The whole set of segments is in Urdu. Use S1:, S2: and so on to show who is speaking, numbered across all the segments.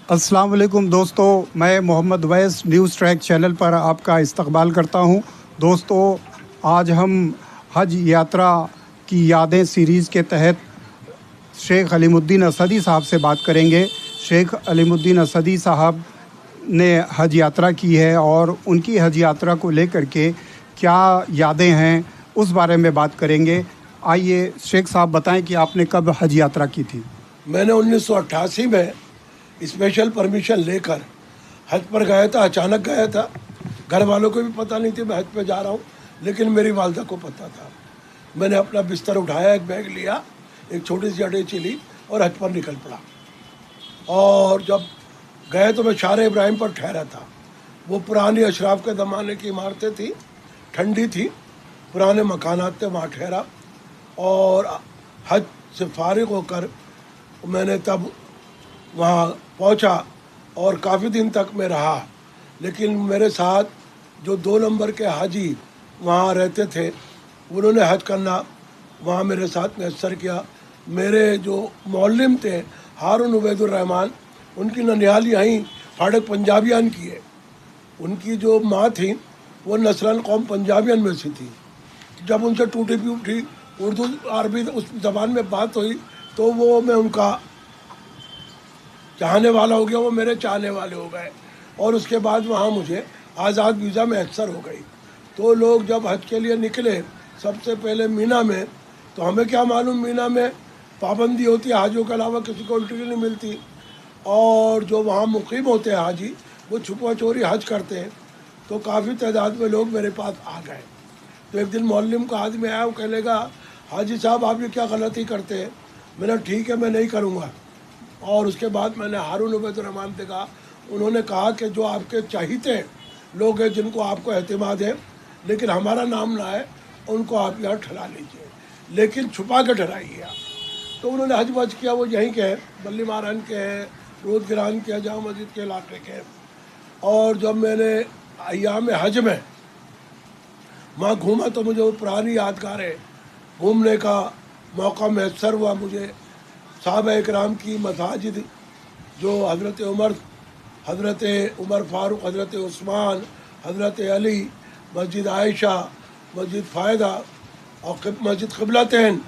S1: السلام علیکم دوستو، میں محمد ویس نیوز ٹریک چینل پر آپ کا استقبال کرتا ہوں۔ دوستو، آج ہم حج یاترا کی یادیں سیریز کے تحت شیخ علیم الدین اسدی صاحب سے بات کریں گے۔ شیخ علیم الدین اسدی صاحب نے حج یاترا کی ہے اور ان کی حج یاترا کو لے کر کے کیا یادیں ہیں اس بارے میں بات کریں گے۔ آئیے شیخ صاحب بتائیں کہ آپ نے کب حج یاترا کی تھی؟
S2: میں نے 1988 میں اسپیشل پرمیشن لے کر حج پر گیا تھا۔ اچانک گیا تھا، گھر والوں کو بھی پتہ نہیں تھی میں حج پہ جا رہا ہوں، لیکن میری والدہ کو پتہ تھا۔ میں نے اپنا بستر اٹھایا، ایک بیگ لیا، ایک چھوٹی سی اٹیچی لی اور حج پر نکل پڑا۔ اور جب گئے تو میں شار ابراہیم پر ٹھہرا تھا۔ وہ پرانی اشراف کے زمانے کی عمارتیں تھیں، ٹھنڈی تھی، پرانے مکانات تھے، وہاں ٹھہرا۔ اور حج سے فارغ ہو کر میں نے تب وہاں پہنچا اور کافی دن تک میں رہا، لیکن میرے ساتھ جو 2 نمبر کے حاجی وہاں رہتے تھے، انہوں نے حج کرنا وہاں میرے ساتھ میسر کیا۔ میرے جو معلم تھے ہارون عبید الرحمان، ان کی ننیال یہیں پھاڑک پنجابیان کی ہے۔ ان کی جو ماں تھیں وہ نسلاً قوم پنجابیان میں سے تھی۔ جب ان سے ٹوٹی پھوٹی اردو عربی اس زبان میں بات ہوئی تو وہ میں ان کا چاہنے والا ہو گیا، وہ میرے چاہنے والے ہو گئے، اور اس کے بعد وہاں مجھے آزاد ویزا میسر ہو گئی۔ تو لوگ جب حج کے لیے نکلے سب سے پہلے مینا میں، تو ہمیں کیا معلوم مینا میں پابندی ہوتی ہے، حاجیوں کے علاوہ کسی کو انٹری نہیں ملتی، اور جو وہاں مقیم ہوتے ہیں حاجی وہ چھپا چوری حج کرتے ہیں۔ تو کافی تعداد میں لوگ میرے پاس آ گئے۔ تو ایک دن معلم کا آدمی آیا، وہ کہنے لگا حاجی صاحب آپ یہ کیا غلطی کرتے ہیں؟ میں نے ٹھیک ہے میں نہیں کروں گا۔ اور اس کے بعد میں نے ہارون عبید الرحمان سے کہا، انہوں نے کہا کہ جو آپ کے چاہیتے لوگ ہیں جن کو آپ کو اعتماد ہے لیکن ہمارا نام نہ ہے، ان کو آپ یہاں ٹھہرا لیجئے، لیکن چھپا کے ٹھہرائیے آپ۔ تو انہوں نے حج بج کیا، وہ یہیں کے ہیں، بلی ماران کے ہیں، رود گران کے، جامع مسجد کے علاقے کے ہیں۔ اور جب میں نے ایام حج میں وہاں گھوما تو مجھے وہ پرانی یادگاریں گھومنے کا موقع میسر ہوا۔ مجھے صحابہ اکرام کی مساجد، جو حضرت عمر فاروق، حضرت عثمان، حضرت علی، مسجد عائشہ، مسجد فائدہ اور مسجد قبلتین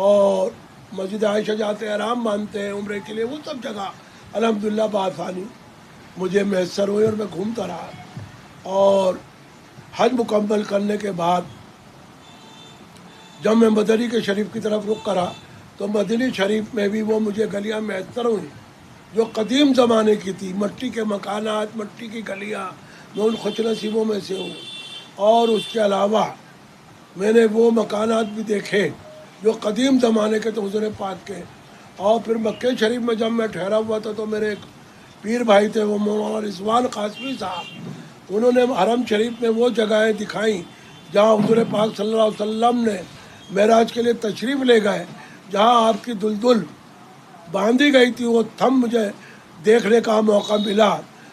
S2: اور مسجد عائشہ جاتے احرام باندھتے ہیں عمرے کے لیے، وہ سب جگہ الحمدللہ بآسانی مجھے میسر ہوئی اور میں گھومتا رہا۔ اور حج مکمل کرنے کے بعد جب میں مدنی کے شریف کی طرف رخ کرا تو مدنی شریف میں بھی وہ مجھے گلیاں میسر ہوئیں جو قدیم زمانے کی تھی، مٹی کے مکانات، مٹی کی گلیاں، میں ان خوش نصیبوں میں سے ہوں۔ اور اس کے علاوہ میں نے وہ مکانات بھی دیکھے جو قدیم زمانے کے تھے حضور پاک کے۔ اور پھر مکہ شریف میں جب میں ٹھہرا ہوا تھا تو میرے ایک پیر بھائی تھے، وہ مولانا رضوان قاسمی صاحب، انہوں نے حرم شریف میں وہ جگہیں دکھائیں جہاں حضور پاک صلی اللہ علیہ وسلم نے معراج کے لیے تشریف لے گئے، جہاں آپ کی دلدل باندھی گئی تھی، وہ تھم مجھے دیکھنے کا موقع ملا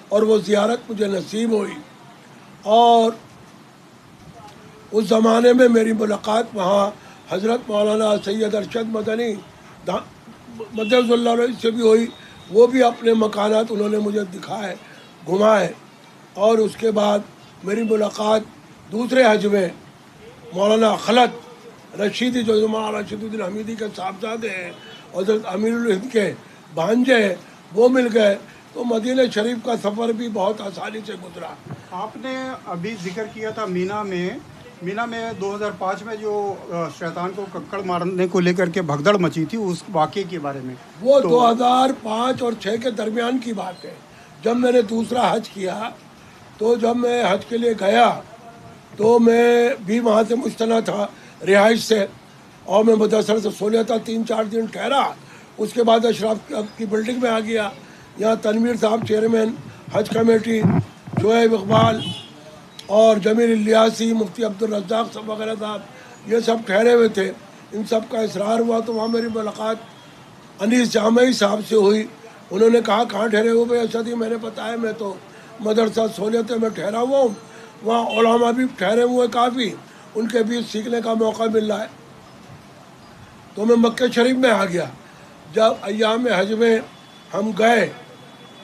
S2: اور وہ زیارت مجھے نصیب ہوئی۔ اور اس زمانے میں میری ملاقات وہاں حضرت مولانا سید ارشد مدنی مدد اللہ علیہ سے بھی ہوئی، وہ بھی اپنے مکانات انہوں نے مجھے دکھائے، گھمائے۔ اور اس کے بعد میری ملاقات دوسرے حج میں مولانا خلد رشیدی، جو مولانا رشید الدین حمیدی کے صاحبزادے ہیں، حضرت امیر الہند کے بھانجے ہیں، وہ مل گئے۔ تو مدینہ شریف کا سفر بھی بہت آسانی سے گزرا۔
S1: آپ نے ابھی ذکر کیا تھا مینا میں 2005 میں جو شیطان کو ککڑ مارنے کو لے کر کے بھگدڑ مچی تھی، اس واقعے کے بارے میں۔
S2: وہ 2005 اور 6 کے درمیان کی بات ہے، جب میں نے دوسرا حج کیا۔ تو جب میں حج کے لیے گیا تو میں بھی وہاں سے مجتمع تھا رہائش سے، اور میں مدثر سے سو لیا تھا، 3-4 دن ٹھہرا۔ اس کے بعد اشراف کی بلڈنگ میں آ گیا، یہاں تنویر صاحب چیئرمین حج کمیٹی، شعیب اقبال اور جمیل الیاسی، مفتی عبدالرزاق صاحب وغیرہ صاحب، یہ سب ٹھہرے ہوئے تھے۔ ان سب کا اصرار ہوا تو وہاں میری ملاقات انیس جامعی صاحب سے ہوئی۔ انہوں نے کہا کہاں ٹھہرے ہو بھائی اسدی؟ میں نے بتایا میں تو مدرسہ سہولیت میں ٹھہرا ہوا ہوں، وہاں علماء بھی ٹھہرے ہوئے کافی، ان کے بیچ سیکھنے کا موقع مل رہا ہے۔ تو میں مکہ شریف میں آ گیا۔ جب ایام حج میں ہم گئے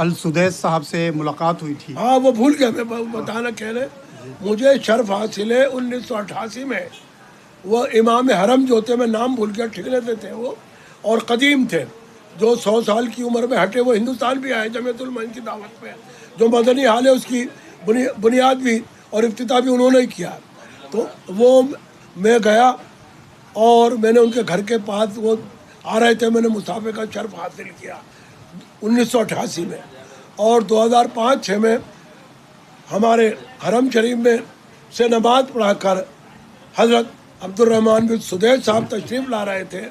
S1: السدیس صاحب سے ملاقات ہوئی تھی.
S2: ہاں وہ بھول گیا، میں بتانا کہنے، مجھے شرف حاصل ہے 1988 میں. وہ امام حرم جو تھے، میں نام بھول گیا، ٹھیک لیتے تھے وہ، اور قدیم تھے، جو 100 سال کی عمر میں ہٹے، وہ ہندوستان بھی آئے جمیعت علماء کی دعوت پہ. جو مدنی حال ہے اس کی بنیاد بھی اور افتتاح بھی انہوں نے ہی کیا. تو وہ میں گیا اور میں نے ان کے گھر کے پاس، وہ آ رہے تھے، میں نے مصافحے کا شرف حاصل کیا 1988 میں. اور 2005-6 میں ہمارے حرم شریف میں سے نماز پڑھا کر حضرت عبد الرحمن بن سدیس صاحب تشریف لا رہے تھے،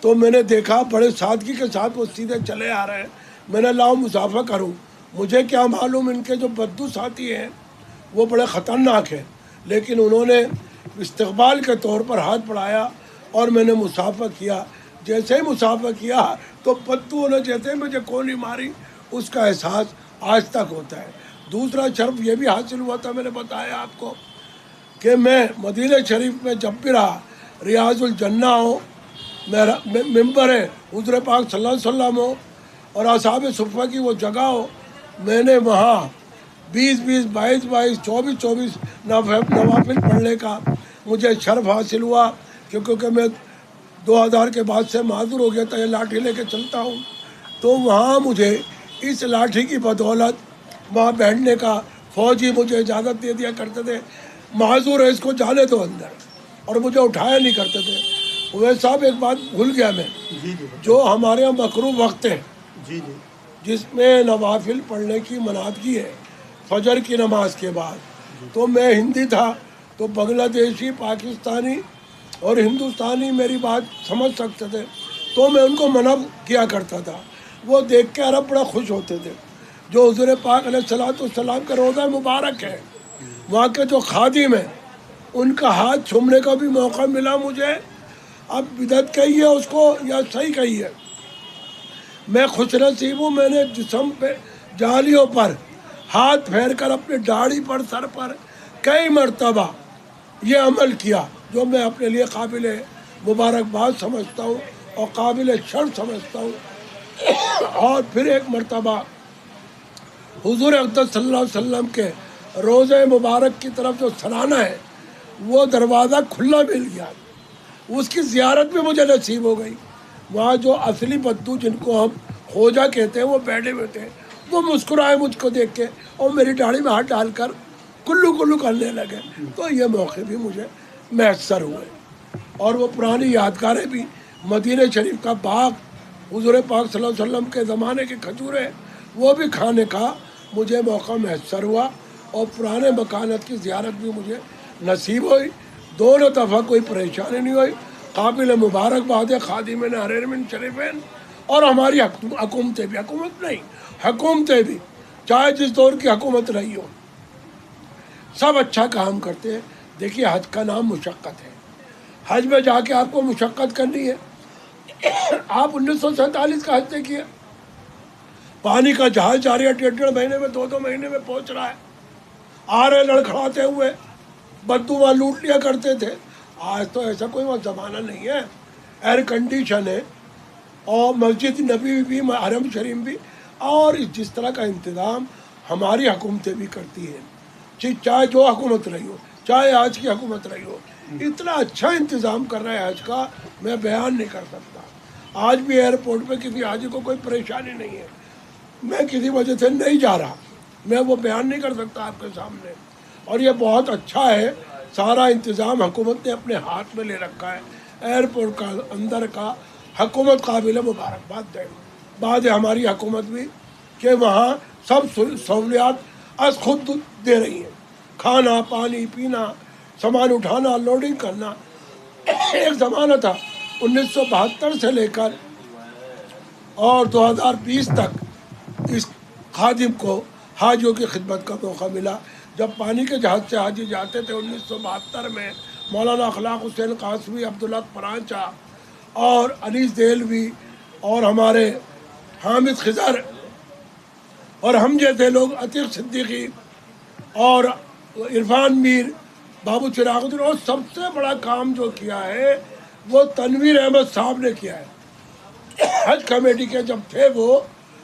S2: تو میں نے دیکھا بڑے سادگی کے ساتھ وہ سیدھے چلے آ رہے ہیں. میں نے لاؤ مصافحہ کروں. مجھے کیا معلوم ان کے جو بدو ساتھی ہیں وہ بڑے خطرناک ہیں، لیکن انہوں نے استقبال کے طور پر ہاتھ بڑھایا اور میں نے مصافحہ کیا. جیسے ہی مصافحہ کیا تو بدو نے جیسے مجھے گولی ماری، اس کا احساس آج تک ہوتا ہے. دوسرا شرف یہ بھی حاصل ہوا تھا، میں نے بتایا آپ کو، کہ میں مدینہ شریف میں جب بھی رہا، ریاض الجنہ ہو، ممبر ہے حضور پاک صلی اللہ علیہ وسلم ہو، اور اصحاب صفہ کی وہ جگہ ہو، میں نے وہاں 20-20، 22-22، 24-24 نوافل پڑھنے کا مجھے شرف حاصل ہوا. کیونکہ میں 2000 کے بعد سے معذور ہو گیا تھا، یہ لاٹھی لے کے چلتا ہوں، تو وہاں مجھے اس لاٹھی کی بدولت وہاں بیٹھنے کا فوجی مجھے اجازت دے دیا کرتے تھے. معذور ہے، اس کو جانے دو اندر، اور مجھے اٹھایا نہیں کرتے تھے. وہ صاحب ایک بات بھول گیا میں، جو ہمارے یہاں مکروہ وقت ہے جس میں نوافل پڑھنے کی منادگی ہے فجر کی نماز کے بعد، تو میں ہندی تھا، تو بنگلہ دیشی، پاکستانی اور ہندوستانی میری بات سمجھ سکتے تھے، تو میں ان کو منع کیا کرتا تھا. وہ دیکھ کے عرب بڑا خوش ہوتے تھے. جو حضور پاک علیہ السلام کا روضہ مبارک ہے، وہاں کے جو خادم ہیں، ان کا ہاتھ چھومنے کا بھی موقع ملا مجھے. اب بدعت کہیے اس کو یا صحیح کہیے، میں خوش نصیب ہوں. میں نے جسم پہ جالیوں پر ہاتھ پھیر کر اپنی داڑھی پر، سر پر کئی مرتبہ یہ عمل کیا، جو میں اپنے لیے قابل مبارکباد سمجھتا ہوں اور قابل شرف سمجھتا ہوں. اور پھر ایک مرتبہ حضور اقدس صلی اللہ علیہ وسلم کے روضہ مبارک کی طرف جو سرانا ہے، وہ دروازہ کھلا مل گیا، اس کی زیارت بھی مجھے نصیب ہو گئی. وہاں جو اصلی بدو جن کو ہم خوجہ کہتے ہیں، وہ بیٹھے ہوئے تھے. وہ مسکرائے مجھ کو دیکھ کے اور میری داڑھی میں ہاتھ ڈال کر کلو کلو کرنے لگے. تو یہ موقع بھی مجھے میسر ہوئے. اور وہ پرانی یادگاریں بھی، مدینہ شریف کا باغ، حضور پاک صلی اللہ علیہ وسلم کے زمانے کی کھجوریں، وہ بھی کھانے کا مجھے موقع میسر ہوا. اور پرانے مکانات کی زیارت بھی مجھے نصیب ہوئی. دونوں دفعہ کوئی پریشانی نہیں ہوئی. قابل مبارکباد ہے خادمین حرمین شریفین اور ہماری حکومتیں بھی، حکومت نہیں، حکومتیں بھی، چاہے جس دور کی حکومت رہی ہو، سب اچھا کام کرتے ہیں. دیکھیے حج کا نام مشقت ہے. حج میں جا کے آپ کو مشقت کرنی ہے. آپ 1947 کا حج دیکھیے، پانی کا جہاز جا رہا ہے، 1.5 مہینے میں، 2 مہینے میں پہنچ رہا ہے. آ رہے لڑکھڑاتے ہوئے، بدو وہاں لوٹ لیا کرتے تھے. آج تو ایسا کوئی وہ زمانہ نہیں ہے، ایئر کنڈیشن ہے، اور مسجد نبی بھی، حرم شریف بھی، اور جس طرح کا انتظام ہماری حکومتیں بھی کرتی ہیں، چاہے جو حکومت رہی ہو، چاہے آج کی حکومت رہی ہو. اتنا اچھا انتظام کر رہا ہے آج کا، میں بیان نہیں کر سکتا. آج بھی ایئرپورٹ پہ کسی حاجی کو کوئی پریشانی نہیں ہے. میں کسی وجہ سے نہیں جا رہا، میں وہ بیان نہیں کر سکتا آپ کے سامنے. اور یہ بہت اچھا ہے، سارا انتظام حکومت نے اپنے ہاتھ میں لے رکھا ہے. ایئرپورٹ کا اندر کا حکومت قابل مبارکباد ہے. بعد ہماری حکومت بھی کہ وہاں سب سہولیات از خود دے رہی ہیں، کھانا، پانی، پینا، سامان اٹھانا، لوڈنگ کرنا. ایک زمانہ تھا 1972 سے لے کر اور 2020 تک اس خادم کو حاجیوں کی خدمت کا موقع ملا. جب پانی کے جہاز سے حاجی جاتے تھے 1972 میں، مولانا اخلاق حسین قاسمی، عبداللہ پرانچا اور انیس دہلوی اور ہمارے حامد خضر اور ہم جیسے لوگ، عتیق صدیقی اور عرفان میر، بابو چراغ الدین، اور سب سے بڑا کام جو کیا ہے وہ تنویر احمد صاحب نے کیا ہے. حج کمیٹی کے جب تھے وہ،